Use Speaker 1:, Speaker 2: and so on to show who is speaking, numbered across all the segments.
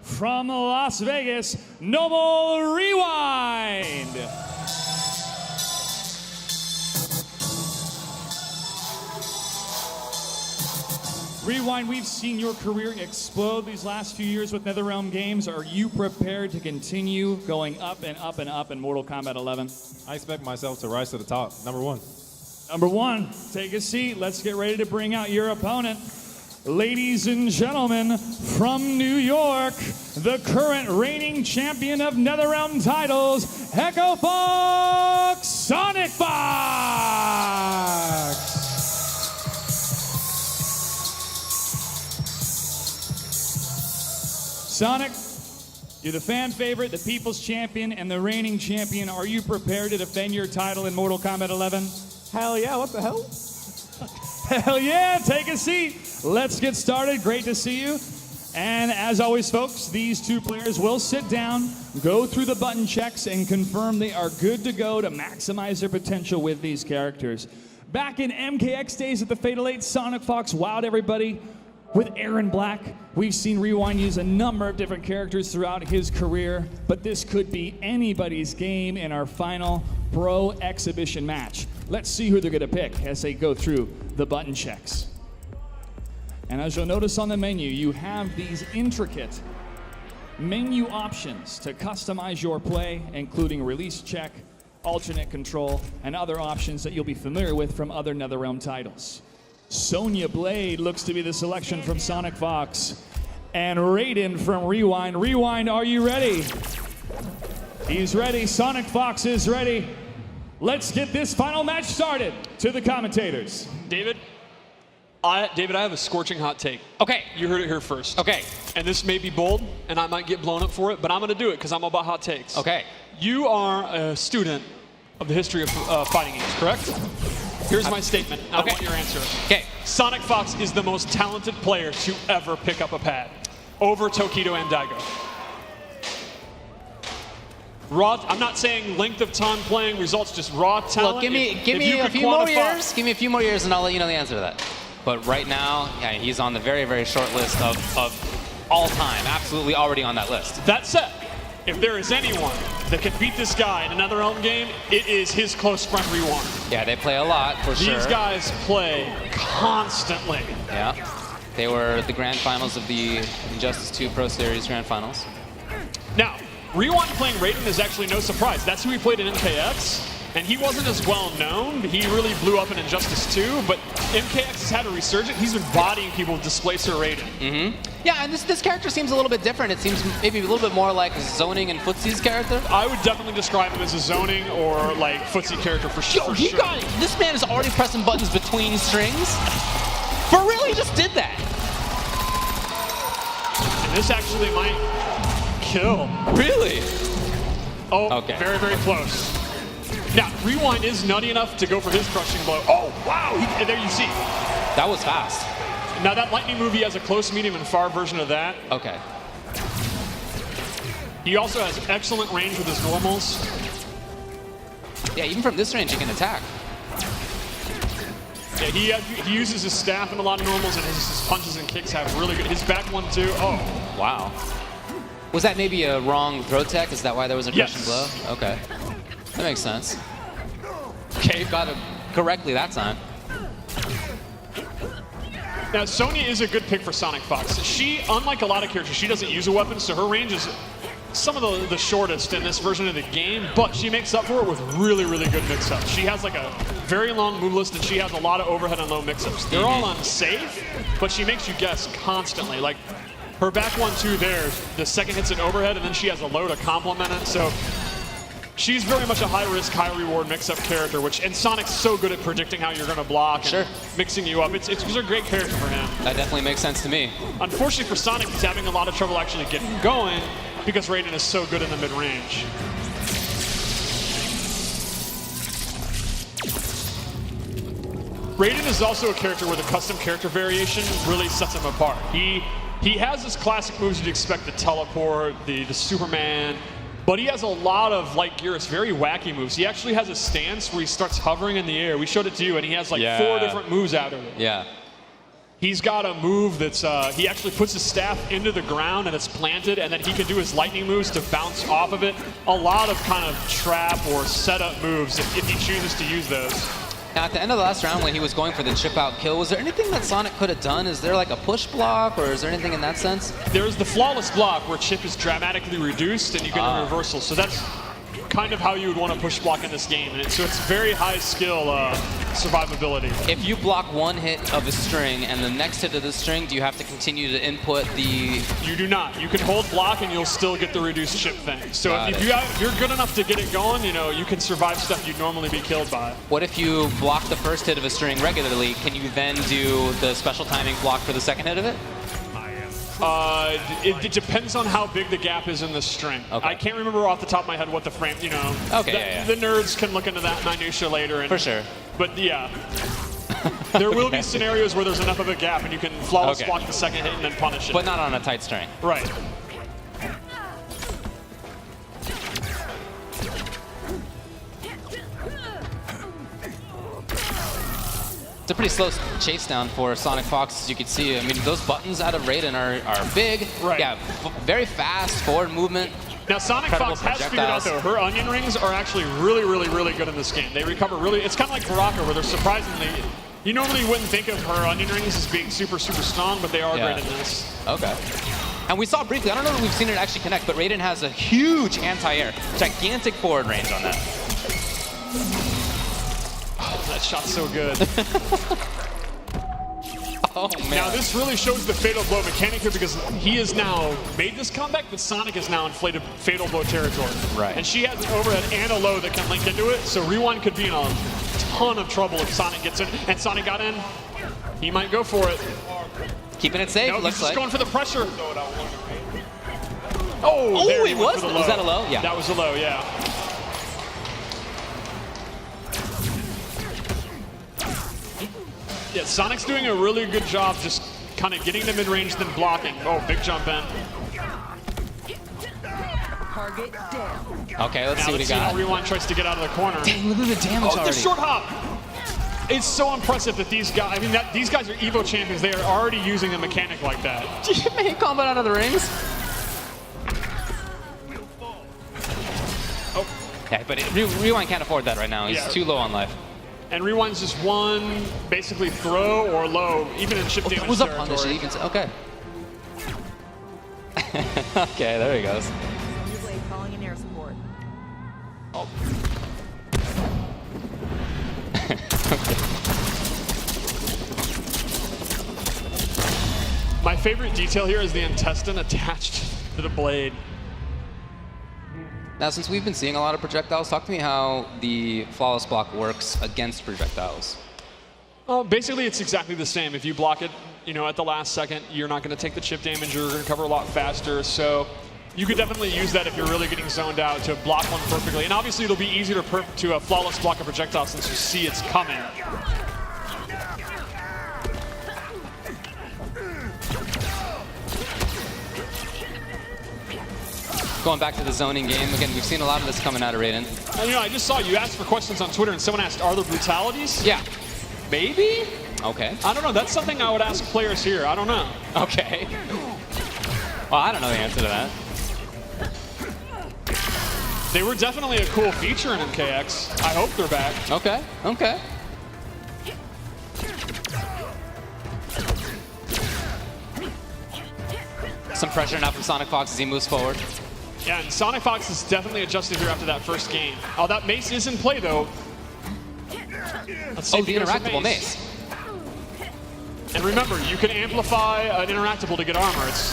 Speaker 1: From Las Vegas, Noble Rewind. Rewind, we've seen your career explode these last few years with NetherRealm games. Are you prepared to continue going up and up and up in Mortal Kombat 11?
Speaker 2: I expect myself to rise to the top. Number one.
Speaker 1: Number one, take a seat. Let's get ready to bring out your opponent. Ladies and gentlemen, from New York, the current reigning champion of NetherRealm titles, Fox SonicFox! Sonic, you're the fan favorite, the people's champion, and the reigning champion. Are you prepared to defend your title in Mortal Kombat 11?
Speaker 2: Hell yeah, what the hell?
Speaker 1: Hell yeah, take a seat. Let's get started. Great to see you. And as always, folks, these two players will sit down, go through the button checks, and confirm they are good to go to maximize their potential with these characters. Back in MKX days at the Fatal 8, SonicFox wowed everybody with Aaron Black. We've seen Rewind use a number of different characters throughout his career, but this could be anybody's game in our final Pro exhibition match. Let's see who they're going to pick as they go through the button checks. And as you'll notice on the menu, you have these intricate menu options to customize your play, including release check, alternate control, and other options that you'll be familiar with from other NetherRealm titles. Sonya Blade looks to be the selection from SonicFox. And Raiden from Rewind. Rewind, are you ready? He's ready. SonicFox is ready. Let's get this final match started. To the commentators.
Speaker 3: David, I have a scorching hot take.
Speaker 4: Okay.
Speaker 3: You heard it here first.
Speaker 4: Okay.
Speaker 3: And this may be bold, and I might get blown up for it, but I'm going to do it because I'm about hot takes.
Speaker 4: Okay.
Speaker 3: You are a student of the history of fighting games, correct? Here's my statement. I want your answer.
Speaker 4: Okay.
Speaker 3: SonicFox is the most talented player to ever pick up a pad, over Tokido and Daigo. Raw, I'm not saying length of time playing results, just raw talent.
Speaker 4: Look, give me a few more years. Give me a few more years, and I'll let you know the answer to that. But right now, yeah, he's on the very, very short list of all time. Absolutely already on that list.
Speaker 3: That said, if there is anyone that can beat this guy in another Realm game, it is his close friend Rewind.
Speaker 4: Yeah, they play a lot for sure.
Speaker 3: These guys play constantly.
Speaker 4: Yeah, they were the grand finals of the Injustice 2 Pro Series grand finals.
Speaker 3: Now, Rewind playing Raiden is actually no surprise. That's who he played in MKX, and he wasn't as well known. He really blew up in Injustice 2, but MKX has had a resurgence. He's been bodying people with Displacer Raiden.
Speaker 4: Mm-hmm. Yeah, and this character seems a little bit different. It seems maybe a little bit more like Zoning and Footsie's character.
Speaker 3: I would definitely describe him as a Zoning or like Footsie character for sure.
Speaker 4: Yo, this man is already pressing buttons between strings. For real, he just did that.
Speaker 3: And this actually might kill.
Speaker 4: Really?
Speaker 3: Oh,
Speaker 4: okay.
Speaker 3: Very, very close. Now, Rewind is nutty enough to go for his crushing blow. Oh, wow, there you see.
Speaker 4: That was fast.
Speaker 3: Now, that lightning movie has a close, medium, and far version of that.
Speaker 4: Okay.
Speaker 3: He also has excellent range with his normals.
Speaker 4: Yeah, even from this range, he can attack.
Speaker 3: Yeah, he uses his staff in a lot of normals, and his punches and kicks have really good. His back one, too. Oh.
Speaker 4: Wow. Was that maybe a wrong throw tech? Is that why there was a crushing blow? Okay. That makes sense. Okay, got it correctly that time.
Speaker 3: Now, Sonya is a good pick for SonicFox. She, unlike a lot of characters, she doesn't use a weapon, so her range is some of the shortest in this version of the game, but she makes up for it with really, really good mix-ups. She has like a very long move list, and she has a lot of overhead and low mix-ups. They're all unsafe, but she makes you guess constantly. Like, her back one, too, there, the second hit's an overhead, and then she has a low to complement it, so she's very much a high-risk, high-reward mix-up character, and Sonic's so good at predicting how you're going to block and mixing you up. It's a great character for him.
Speaker 4: That definitely makes sense to me.
Speaker 3: Unfortunately for Sonic, he's having a lot of trouble actually getting going because Raiden is so good in the mid-range. Raiden is also a character where the custom character variation really sets him apart. He has his classic moves you'd expect, the teleport, the Superman, but he has a lot of, like Geras, very wacky moves. He actually has a stance where he starts hovering in the air. We showed it to you, and he has like 4 different moves out of it.
Speaker 4: Yeah.
Speaker 3: He's got a move that's, he actually puts his staff into the ground and it's planted, and then he can do his lightning moves to bounce off of it. A lot of kind of trap or setup moves if he chooses to use those.
Speaker 4: Now, at the end of the last round when he was going for the chip out kill, was there anything that Sonic could have done? Is there like a push block, or is there anything in that sense?
Speaker 3: There's the flawless block where chip is dramatically reduced and you get a reversal. So that's kind of how you would want to push block in this game. And so it's very high skill survivability.
Speaker 4: If you block one hit of a string and the next hit of the string, do you have to continue to input the...
Speaker 3: You do not. You can hold block and you'll still get the reduced chip thing. So if you're good enough to get it going, you know, you can survive stuff you'd normally be killed by.
Speaker 4: What if you block the first hit of a string regularly? Can you then do the special timing block for the second hit of it?
Speaker 3: It depends on how big the gap is in the string.
Speaker 4: Okay.
Speaker 3: I can't remember off the top of my head what the frame, you know.
Speaker 4: Okay,
Speaker 3: The nerds can look into that minutia later. And,
Speaker 4: for sure.
Speaker 3: But yeah, there will be scenarios where there's enough of a gap and you can flawless block the second hit and then punish it.
Speaker 4: But not on a tight string.
Speaker 3: Right.
Speaker 4: It's a pretty slow chase down for SonicFox, as you can see. I mean, those buttons out of Raiden are big.
Speaker 3: Right.
Speaker 4: Yeah, very fast forward movement.
Speaker 3: Now, SonicFox has figured out, though, her onion rings are actually really, really, really good in this game. They recover really... It's kind of like Baraka, where they're surprisingly... You normally wouldn't think of her onion rings as being super, super strong, but they are great in this.
Speaker 4: Okay. And we saw briefly, I don't know if we've seen it actually connect, but Raiden has a huge anti-air, gigantic forward range on that.
Speaker 3: That shot's so good.
Speaker 4: Oh, man.
Speaker 3: Now, this really shows the Fatal Blow mechanic here because he has now made this comeback, but Sonic is now inflated Fatal Blow territory.
Speaker 4: Right.
Speaker 3: And she has an overhead and a low that can link into it, so Rewind could be in a ton of trouble if Sonic gets in. And Sonic got in. He might go for it.
Speaker 4: Keeping it safe,
Speaker 3: No,
Speaker 4: looks
Speaker 3: he's just
Speaker 4: like.
Speaker 3: going for the pressure.
Speaker 4: Oh,
Speaker 3: there
Speaker 4: he was?
Speaker 3: for the low.
Speaker 4: Was that a low? Yeah.
Speaker 3: That was a low, yeah. Yeah, Sonic's doing a really good job just kind of getting to mid-range, then blocking. Oh, big jump in.
Speaker 5: Target down.
Speaker 4: Okay, let's
Speaker 3: Now
Speaker 4: see what he got.
Speaker 3: how Rewind tries to get out of the corner.
Speaker 4: Dang, look at the damage
Speaker 3: Oh,
Speaker 4: already.
Speaker 3: the short hop! It's so impressive that these guys, I mean, these guys are Evo champions. They are already using a mechanic like that.
Speaker 4: Did you make Kombat out of the rings?
Speaker 3: Oh.
Speaker 4: Yeah, but Rewind can't afford that right now. He's too low on life.
Speaker 3: And Rewind's just one, basically throw or low, even in chip damage
Speaker 4: That was a
Speaker 3: territory.
Speaker 4: punish. Even okay. Okay, there he goes.
Speaker 5: Calling in air support.
Speaker 3: Oh. My favorite detail here is the intestine attached to the blade.
Speaker 4: Now, since we've been seeing a lot of projectiles, talk to me how the flawless block works against projectiles.
Speaker 3: Basically, it's exactly the same. If you block it, you know, at the last second, you're not going to take the chip damage. You're going to recover a lot faster. So you could definitely use that if you're really getting zoned out to block one perfectly. And obviously, it'll be easier to flawless block a projectile since you see it's coming.
Speaker 4: Going back to the zoning game, again, we've seen a lot of this coming out of Raiden.
Speaker 3: You know, I just saw you asked for questions on Twitter, and someone asked, are there brutalities?
Speaker 4: Yeah.
Speaker 3: Maybe?
Speaker 4: Okay.
Speaker 3: I don't know. That's something I would ask players here. I don't know.
Speaker 4: Okay. Well, I don't know the answer to that.
Speaker 3: They were definitely a cool feature in MKX. I hope they're back.
Speaker 4: Okay. Okay. Some pressure now from SonicFox as he moves forward.
Speaker 3: Yeah, and SonicFox is definitely adjusted here after that first game. Oh, that mace is in play, though. Let's see
Speaker 4: Oh,
Speaker 3: if
Speaker 4: the
Speaker 3: he gets a
Speaker 4: interactable mace.
Speaker 3: And remember, you can amplify an interactable to get armor. It's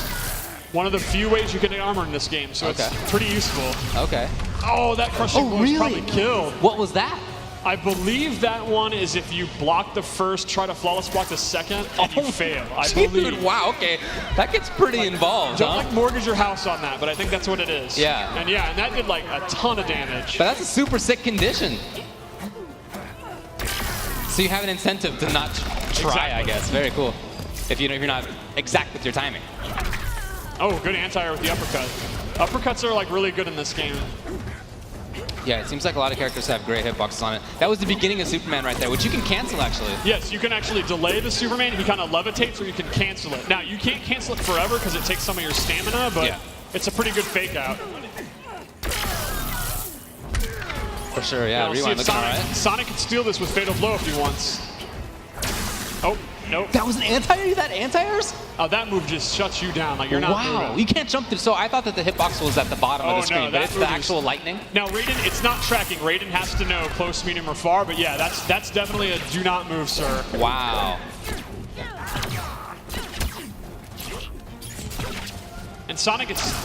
Speaker 3: one of the few ways you can get armor in this game, so it's pretty useful.
Speaker 4: Okay.
Speaker 3: Oh, that crushing blow is probably killed.
Speaker 4: What was that?
Speaker 3: I believe that one is if you block the first, try to flawless block the second, and you fail. I believe.
Speaker 4: Dude, wow, okay. That gets pretty involved,
Speaker 3: Don't
Speaker 4: huh?
Speaker 3: like mortgage your house on that, but I think that's what it is.
Speaker 4: Yeah.
Speaker 3: And that did like a ton of damage.
Speaker 4: But that's a super sick condition. So you have an incentive to not try, I guess. Very cool. If you're not exact with your timing.
Speaker 3: Oh, good anti-air with the uppercut. Uppercuts are like really good in this game.
Speaker 4: Yeah, it seems like a lot of characters have great hitboxes on it. That was the beginning of Superman right there, which you can cancel, actually.
Speaker 3: Yes, you can actually delay the Superman. He kind of levitates, or you can cancel it. Now, you can't cancel it forever because it takes some of your stamina, but it's a pretty good fake out.
Speaker 4: For sure, yeah.
Speaker 3: Now,
Speaker 4: Rewind looking all right.
Speaker 3: Sonic can steal this with Fatal Blow if he wants. Oh, nope.
Speaker 4: That was an anti-air? That anti-airs?
Speaker 3: Oh, that move just shuts you down. Like, you're not moving.
Speaker 4: You can't jump through. So I thought that the hitbox was at the bottom of the screen, but it's the actual lightning?
Speaker 3: Now, Raiden, it's not tracking. Raiden has to know close, medium, or far, but yeah, that's definitely a do not move, sir.
Speaker 4: Wow.
Speaker 3: And Sonic is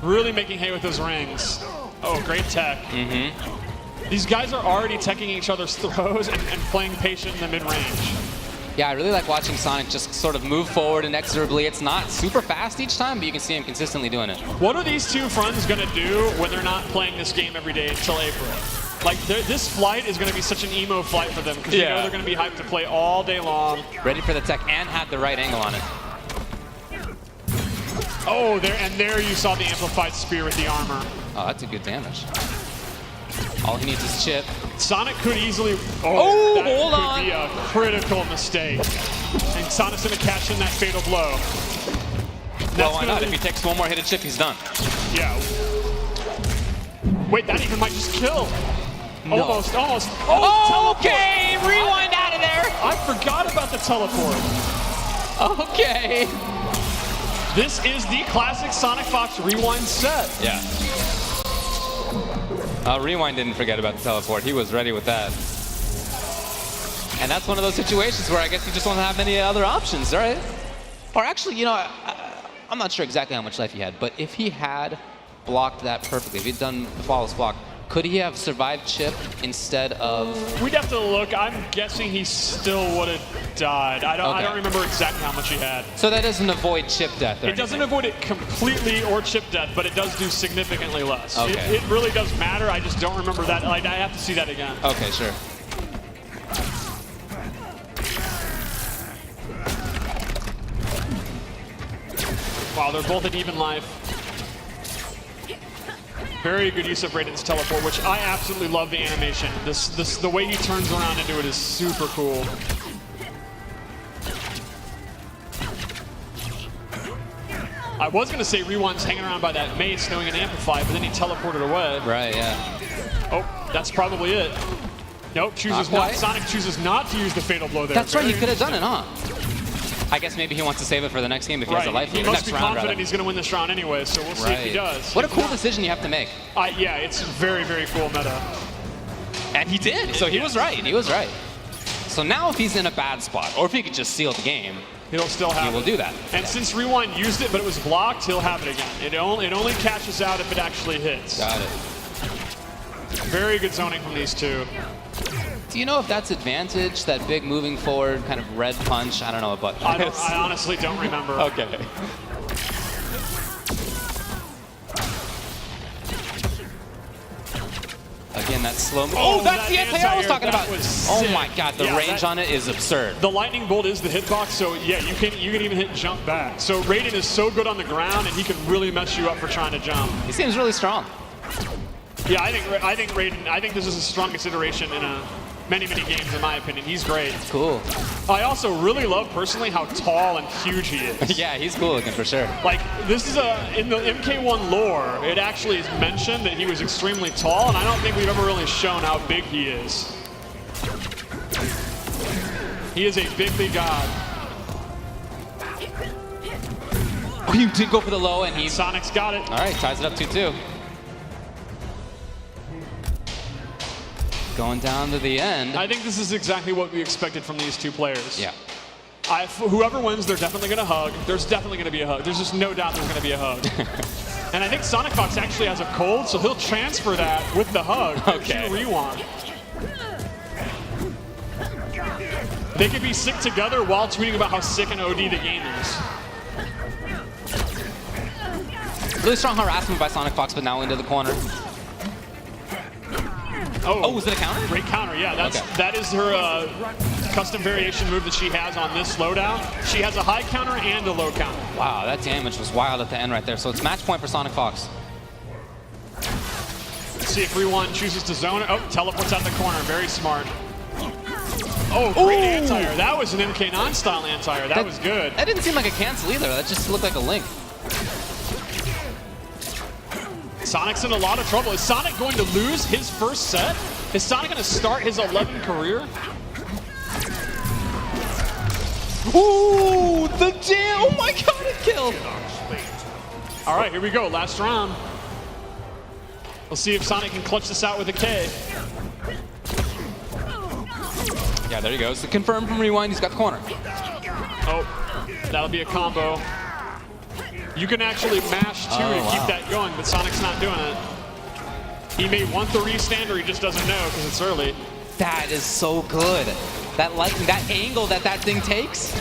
Speaker 3: really making hay with those rings. Oh, great tech. These guys are already teching each other's throws and playing patient in the mid-range.
Speaker 4: Yeah, I really like watching Sonic just sort of move forward inexorably. It's not super fast each time, but you can see him consistently doing it.
Speaker 3: What are these two friends going to do when they're not playing this game every day until April? Like, this flight is going to be such an emo flight for them because you know they're going to be hyped to play all day long.
Speaker 4: Ready for the tech and had the right angle on it.
Speaker 3: Oh, there you saw the amplified spear with the armor.
Speaker 4: Oh, that's a good damage. All he needs is chip.
Speaker 3: Sonic could easily...
Speaker 4: Oh,
Speaker 3: that
Speaker 4: hold on.
Speaker 3: could be a critical mistake. And Sonic's going to cash in that fatal blow.
Speaker 4: Well, why not? If he takes one more hit of chip, he's done.
Speaker 3: Yeah. Wait, that even might just kill.
Speaker 4: No.
Speaker 3: Almost.
Speaker 4: Oh, okay, rewind out of there.
Speaker 3: I forgot about the teleport.
Speaker 4: Okay.
Speaker 3: This is the classic SonicFox rewind set.
Speaker 4: Yeah. Rewind didn't forget about the teleport. He was ready with that. And that's one of those situations where I guess you just don't have any other options, right? Or actually, you know, I'm not sure exactly how much life he had, but if he had blocked that perfectly, if he'd done the flawless block, could he have survived chip instead of...
Speaker 3: We'd have to look. I'm guessing he still would have died. I don't remember exactly how much he had.
Speaker 4: So that doesn't avoid chip death or
Speaker 3: It doesn't avoid it completely or chip death, but it does do significantly less.
Speaker 4: Okay.
Speaker 3: It really does matter. I just don't remember that. Like, I have to see that again.
Speaker 4: Okay, sure.
Speaker 3: Wow, they're both at even life. Very good use of Raiden's teleport, which I absolutely love the animation. The way he turns around into it is super cool. I was going to say Rewind's hanging around by that mace knowing an amplify, but then he teleported away.
Speaker 4: Right, yeah.
Speaker 3: Oh, that's probably it. Nope, chooses not. Sonic chooses not to use the fatal blow there.
Speaker 4: That's right, you could have done it, huh? I guess maybe he wants to save it for the next game if he has a life.
Speaker 3: He must be confident he's going to win this round anyway, so we'll see if he does.
Speaker 4: What a cool decision you have to make.
Speaker 3: Yeah, it's very, very cool meta.
Speaker 4: And he did, so he was right. He was right. So now if he's in a bad spot, or if he could just seal the game,
Speaker 3: he'll still have it.
Speaker 4: He will do that.
Speaker 3: And since Rewind used it, but it was blocked, he'll have it again. It only cashes out if it actually hits.
Speaker 4: Got it.
Speaker 3: Very good zoning from these two.
Speaker 4: Do you know if that's advantage, that big moving forward kind of red punch? I don't know what button
Speaker 3: I honestly don't remember.
Speaker 4: Okay. Again, that slow. Oh, that's the anti-air I was talking about. Oh my God, the range on it is absurd.
Speaker 3: The lightning bolt is the hitbox, so yeah, you can even hit jump back. So Raiden is so good on the ground, and he can really mess you up for trying to jump.
Speaker 4: He seems really strong.
Speaker 3: Yeah, I think Raiden. I think this is the strongest iteration in many games, in my opinion. He's great.
Speaker 4: Cool.
Speaker 3: I also really love, personally, how tall and huge he is.
Speaker 4: Yeah, he's cool looking for sure.
Speaker 3: Like, this is in the MK1 lore, it actually is mentioned that he was extremely tall, and I don't think we've ever really shown how big he is. He is a bigly god.
Speaker 4: Oh, you did go for the low, and
Speaker 3: Sonic's got it.
Speaker 4: All right, ties it up 2-2. Going down to the end.
Speaker 3: I think this is exactly what we expected from these two players.
Speaker 4: Yeah.
Speaker 3: Whoever wins, they're definitely going to hug. There's definitely going to be a hug. There's just no doubt there's going to be a hug. And I think SonicFox actually has a cold, so he'll transfer that with the hug to Rewind. They could be sick together while tweeting about how sick and OD the game is.
Speaker 4: Really strong harassment by SonicFox, but now into the corner. Oh, was it a counter?
Speaker 3: Great counter, yeah. That is her custom variation move that she has on this loadout. She has a high counter and a low counter.
Speaker 4: Wow, that damage was wild at the end right there. So it's match point for SonicFox.
Speaker 3: see if Rewind chooses to zone it. Oh, teleports out the corner. Very smart. Oh, great anti-air. That was an MK9 style anti-air. That was good.
Speaker 4: That didn't seem like a cancel either. That just looked like a link.
Speaker 3: Sonic's in a lot of trouble. Is Sonic going to lose his first set? Is Sonic going to start his 11th career?
Speaker 4: Ooh, the jam! Oh my god, it killed!
Speaker 3: All right, here we go. Last round. We'll see if Sonic can clutch this out with a K.
Speaker 4: Yeah, there he goes. The confirm from Rewind. He's got the corner.
Speaker 3: Oh, that'll be a combo. You can actually mash two to keep that going, but Sonic's not doing it. He may want the restand, or he just doesn't know because it's early.
Speaker 4: That is so good. That angle that thing takes.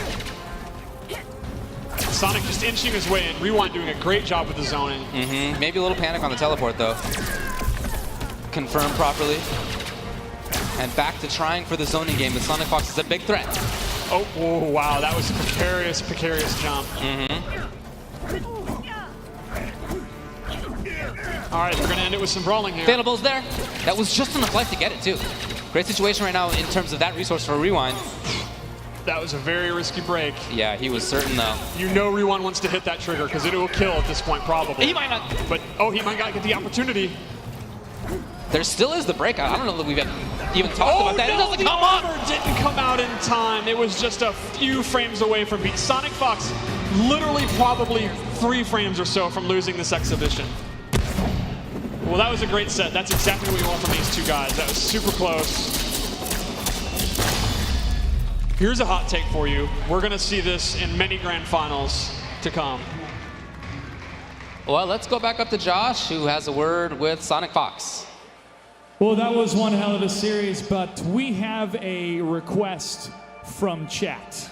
Speaker 3: Sonic just inching his way in. Rewind doing a great job with the zoning.
Speaker 4: Maybe a little panic on the teleport though. Confirm properly. And back to trying for the zoning game. The SonicFox is a big threat.
Speaker 3: Oh, whoa, wow, that was a precarious jump. All right, we're gonna end it with some brawling here.
Speaker 4: Fatal Bowl's there. That was just enough life to get it too. Great situation right now in terms of that resource for Rewind.
Speaker 3: That was a very risky break.
Speaker 4: Yeah, he was certain though.
Speaker 3: You know Rewind wants to hit that trigger because it will kill at this point probably.
Speaker 4: He might not.
Speaker 3: But, oh, he might not get the opportunity.
Speaker 4: There still is the breakout. I don't know that we've even talked about that.
Speaker 3: No,
Speaker 4: It doesn't
Speaker 3: the
Speaker 4: come up.
Speaker 3: armor didn't come out in time. It was just a few frames away from beat. SonicFox literally probably 3 frames or so from losing this exhibition. Well, that was a great set. That's exactly what you want from these two guys. That was super close. Here's a hot take for you. We're going to see this in many grand finals to come.
Speaker 4: Well, let's go back up to Josh, who has a word with SonicFox.
Speaker 1: Well, that was one hell of a series, but we have a request from chat.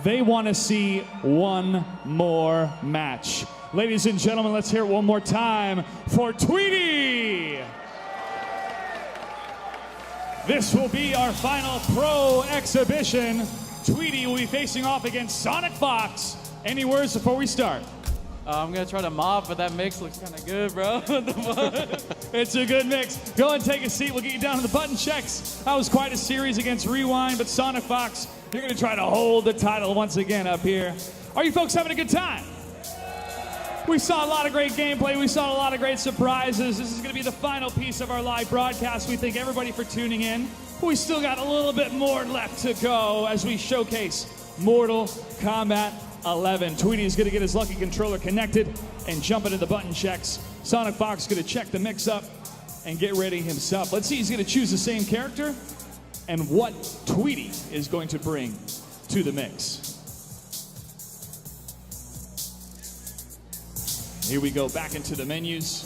Speaker 1: They want to see one more match. Ladies and gentlemen, let's hear it one more time for Tweety. This will be our final pro exhibition. Tweety will be facing off against SonicFox. Any words before we start?
Speaker 6: I'm gonna try to mob, but that mix looks kind of good, bro. What the fuck?
Speaker 1: It's a good mix. Go and take a seat. We'll get you down to the button checks. That was quite a series against Rewind, but SonicFox, you're going to try to hold the title once again up here. Are you folks having a good time? We saw a lot of great gameplay. We saw a lot of great surprises. This is going to be the final piece of our live broadcast. We thank everybody for tuning in. We still got a little bit more left to go as we showcase Mortal Kombat 11. Tweety's going to get his lucky controller connected and jump into the button checks. SonicFox is going to check the mix up and get ready himself. Let's see, he's going to choose the same character and what Tweety is going to bring to the mix. Here we go back into the menus.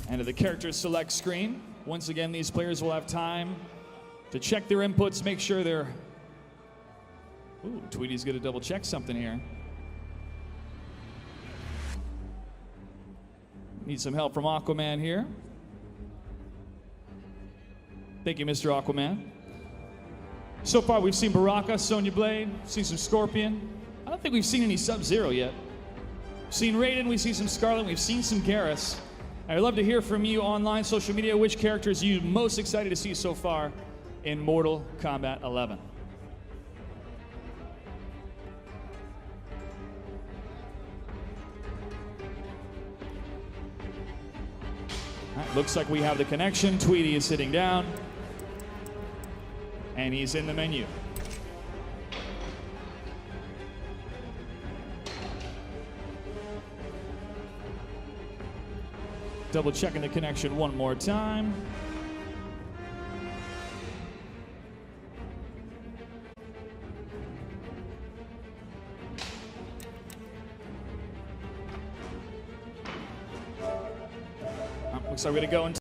Speaker 1: And to the character select screen. Once again, these players will have time to check their inputs, make sure they're... Ooh, Tweety's gonna double check something here. Need some help from Aquaman here. Thank you, Mr. Aquaman. So far, we've seen Baraka, Sonya Blade, seen some Scorpion. I don't think we've seen any Sub-Zero yet. We've seen Raiden, we've seen some Scarlet, we've seen some Garrus. I'd love to hear from you online, social media, which characters you're most excited to see so far in Mortal Kombat 11. All right, looks like we have the connection. Tweety is sitting down, and he's in the menu. Double checking the connection one more time. Looks like we're gonna go into